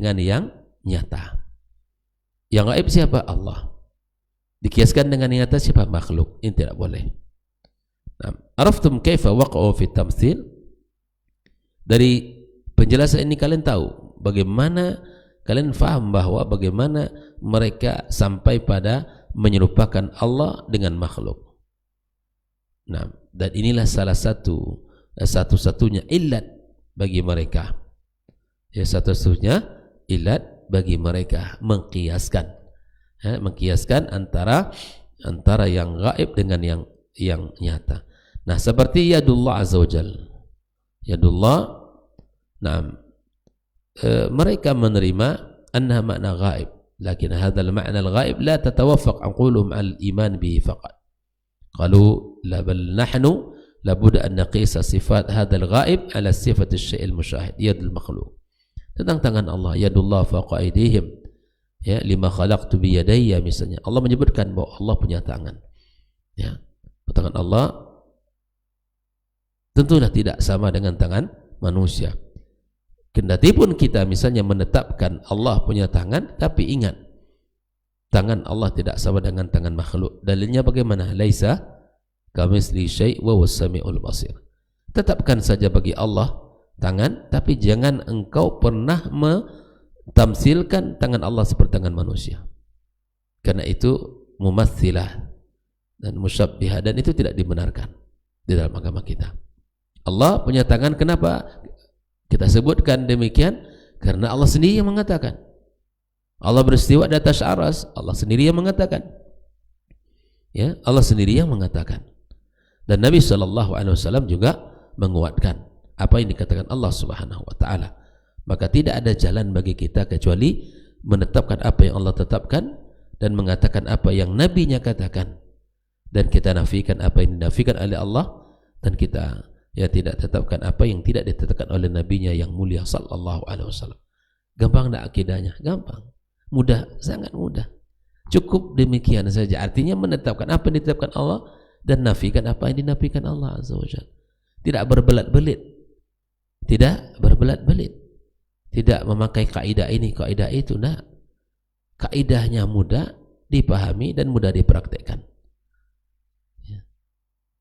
dengan yang nyata. Yang gaib siapa? Allah. Dikiaskan dengan yang nyata siapa? Makhluk. Ini tidak boleh. Araftum kaifa waqa'u fi tamtsil? Dari penjelasan ini kalian tahu bagaimana, kalian faham bahwa bagaimana mereka sampai pada menyerupakan Allah dengan makhluk. Nah, dan inilah salah satu-satunya ilat bagi mereka. Ya, satu-satunya ilat bagi mereka mengkiaskan, mengkiaskan antara yang gaib dengan yang nyata. Nah, seperti yadullah azza wajal. Yadullah, mereka menerima annaha makna ghaib, lakin hadha al-ma'na al-ghaib la tatawaffaq aquluhum al-iman bihi faqat. Qalu la bal nahnu labudda an naqisa sifat hadha al-ghaib ala sifat asy-syai' al-musyahid, yadul makhluq. Tentang tangan Allah, yadullah fawqa aydihim, ya, lima khalaqtu bi yadayya, misalnya Allah menyebutkan bahwa Allah punya tangan. Ya, tangan Allah tentulah tidak sama dengan tangan manusia. Kendati pun kita misalnya menetapkan Allah punya tangan, tapi ingat, tangan Allah tidak sama dengan tangan makhluk. Dalilnya bagaimana? Laisa kamitsli syai' wa huwas samiul basir. Tetapkan saja bagi Allah tangan, tapi jangan engkau pernah mentamsilkan tangan Allah seperti tangan manusia. Karena itu mumatsilah dan musyabbihah, dan itu tidak dibenarkan di dalam agama kita. Allah punya tangan, kenapa kita sebutkan demikian? Karena Allah sendiri yang mengatakan. Allah beristiwa di atas arsy, Allah sendiri yang mengatakan. Ya, Allah sendiri yang mengatakan. Dan Nabi SAW juga menguatkan apa yang dikatakan Allah Subhanahu wa taala. Maka tidak ada jalan bagi kita kecuali menetapkan apa yang Allah tetapkan dan mengatakan apa yang nabinya katakan, dan kita nafikan apa yang dinafikan oleh Allah, dan kita tidak tetapkan apa yang tidak ditetapkan oleh nabinya yang mulia sallallahu alaihi wasallam. Gampang tak akidahnya? Gampang, mudah, sangat mudah. Cukup demikian saja. Artinya menetapkan apa yang ditetapkan Allah dan nafikan apa yang dinafikan Allah azza wajalla. Tidak berbelat-belit, tidak memakai kaidah ini, kaidah itu. Nah, kaidahnya mudah dipahami dan mudah dipraktekkan.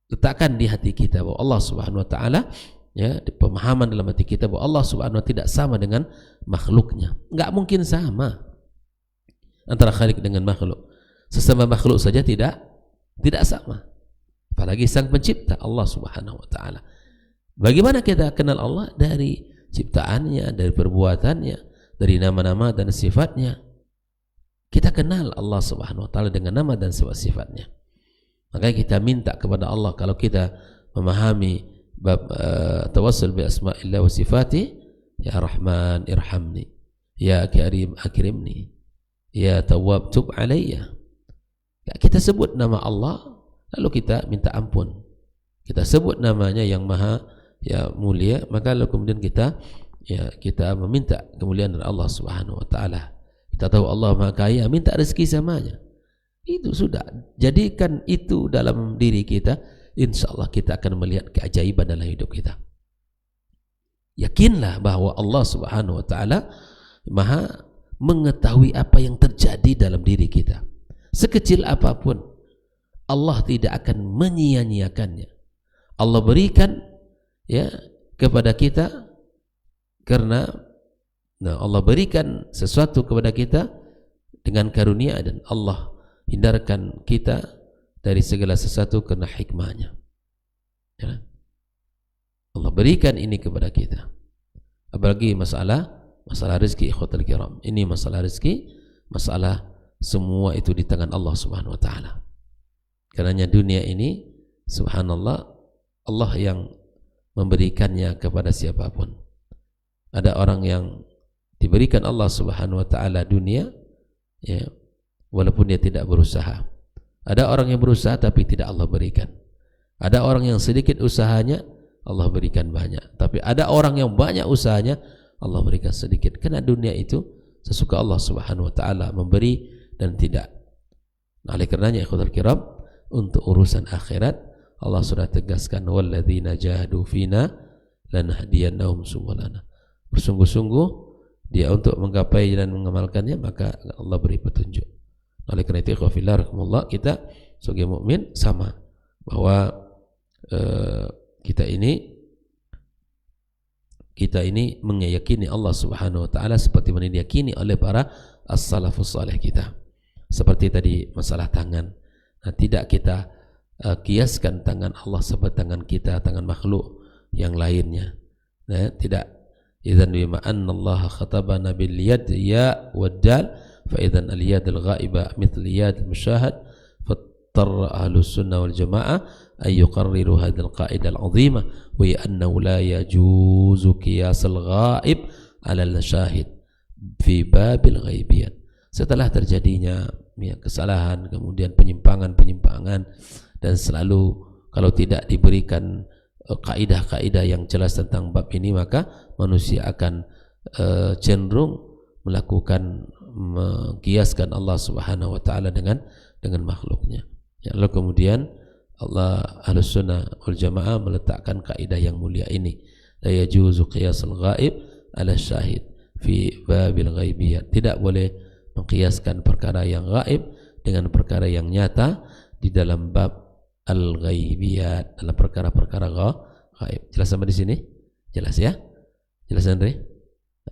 Letakkan di hati kita bahwa Allah Subhanahu wa taala, ya, di pemahaman dalam hati kita bahwa Allah Subhanahu wa taala tidak sama dengan makhluknya. Enggak mungkin sama antara Khalik dengan makhluk. Sesama makhluk saja tidak sama, apalagi sang pencipta Allah Subhanahu wa taala. Bagaimana kita kenal Allah? Dari ciptaannya, dari perbuatannya, dari nama-nama dan sifatnya. Kita kenal Allah Subhanahu wa taala dengan nama dan sifat-sifatnya. Maka kita minta kepada Allah, kalau kita memahami bab tawassul bi asma'illah wa sifati, ya Rahman irhamni, ya Karim akrimni, ya Tawwab tub alayya. Kita sebut nama Allah, lalu kita minta ampun. Kita sebut namanya yang maha, ya, mulia, maka lalu kemudian kita meminta kemuliaan dari Allah Subhanahu wa taala. Kita tahu Allah maha kaya, minta rezeki samanya. Itu sudah, jadikan itu dalam diri kita, insya Allah kita akan melihat keajaiban dalam hidup kita. Yakinlah bahwa Allah Subhanahu wa taala maha mengetahui apa yang terjadi dalam diri kita. Sekecil apapun, Allah tidak akan menyia-nyiakannya. Allah berikan, ya, kepada kita karena Allah berikan sesuatu kepada kita dengan karunia, dan Allah hindarkan kita dari segala sesuatu karena hikmahnya. Ya. Allah berikan ini kepada kita. Apalagi masalah rezeki, ikhwatul kiram. Ini masalah rezeki, masalah semua itu di tangan Allah Subhanahu wa taala. Karena dunia ini, subhanallah, Allah yang memberikannya kepada siapapun. Ada orang yang diberikan Allah Subhanahu wa taala dunia, ya, walaupun dia tidak berusaha. Ada orang yang berusaha tapi tidak Allah berikan. Ada orang yang sedikit usahanya, Allah berikan banyak. Tapi ada orang yang banyak usahanya, Allah berikan sedikit. Karena dunia itu sesuka Allah Subhanahu wa taala memberi dan tidak. Nah, oleh karenanya ikhwatul kiram, untuk urusan akhirat Allah sudah tegaskan, walladzina jahadu fina lanahdiyannahum subulana. Bersungguh-sungguh dia untuk menggapai dan mengamalkannya, maka Allah beri petunjuk. Oleh karena itu, kita sebagai mukmin sama, bahwa kita ini meyakini Allah Subhanahu wa taala seperti mana diyakini oleh para as-salafus saleh kita. Seperti tadi masalah tangan. Nah, tidak kita kiaskan tangan Allah seperti tangan kita, tangan makhluk yang lainnya. Nah, tidak. Idzan bima anna Allah khatabana bil yad ya wad dal fa idzan al yad al ghaiba mithl yad al musyahad fattar ahlus sunnah wal jamaah ay yuqarriru hadhihi al qaidah al azimah wa annahu la yajuzu qiyas al ghaib ala al syahid fi babil ghaibiyat. Setelah terjadinya kesalahan, kemudian penyimpangan dan selalu kalau tidak diberikan kaidah-kaidah yang jelas tentang bab ini, maka manusia akan cenderung melakukan mengkiaskan Allah Subhanahu wa taala dengan makhluknya. Ya, lalu kemudian Allah Ahlus Sunnah wal Jamaah meletakkan kaidah yang mulia ini, la yajuzu qiyasul ghaib ala syahid fi babil ghaibiyat. Tidak boleh mengkiaskan perkara yang gaib dengan perkara yang nyata di dalam bab al-ghaibiyat, dalam perkara-perkara gaib. Jelas sampai di sini? Jelas ya? Jelas Andre?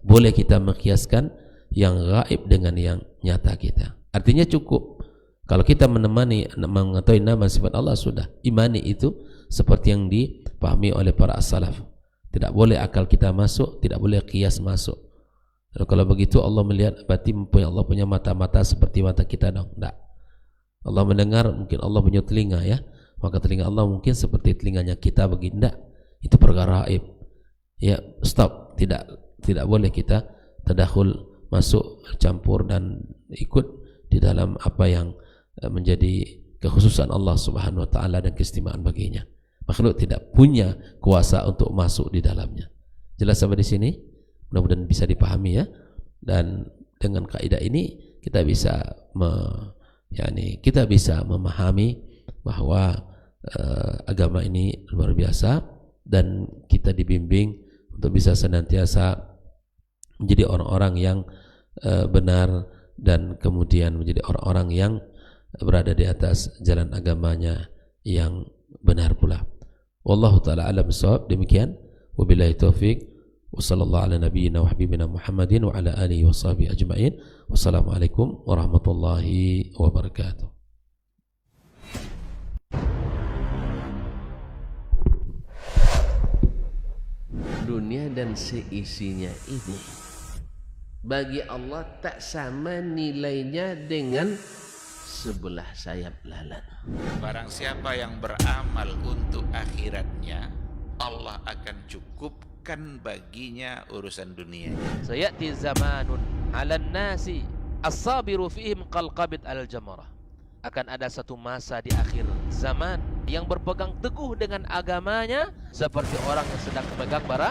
Boleh kita mengkiaskan yang gaib dengan yang nyata kita. Artinya cukup kalau kita mengetahui nama sifat Allah, sudah imani itu seperti yang dipahami oleh para as-salaf. Tidak boleh akal kita masuk, tidak boleh qiyas masuk. Lalu kalau begitu Allah melihat berarti Allah punya mata-mata seperti mata kita dong? Tidak. Allah mendengar, mungkin Allah punya telinga ya, maka telinga Allah mungkin seperti telinganya kita, begini. Tidak. Itu perkara gaib. Ya, stop. Tidak boleh kita tadakhul, masuk, campur dan ikut di dalam apa yang menjadi kekhususan Allah Subhanahu wa taala dan keistimewaan baginya. Makhluk tidak punya kuasa untuk masuk di dalamnya. Jelas sampai di sini? Mudah-mudahan bisa dipahami ya. Dan dengan kaidah ini kita bisa kita bisa memahami bahwa agama ini luar biasa, dan kita dibimbing untuk bisa senantiasa menjadi orang-orang yang benar, dan kemudian menjadi orang-orang yang berada di atas jalan agamanya yang benar pula. Wallahu ta'ala alam bissawab. Demikian, wabillahi taufik, wa sallallahu ala nabiyyina wa habibina Muhammadin wa ala alihi wa sahbihi ajma'in. Wassalamualaikum warahmatullahi wabarakatuh. Dunia dan seisinya ini bagi Allah tak sama nilainya dengan sebelah sayap lalat. Barang siapa yang beramal untuk akhiratnya, Allah akan cukupkan baginya urusan dunia. Sayati zamanun 'alan nasi as-sabiru fihim qalqabit al-jamarah. Akan ada satu masa di akhir zaman yang berpegang teguh dengan agamanya seperti orang yang sedang memegang bara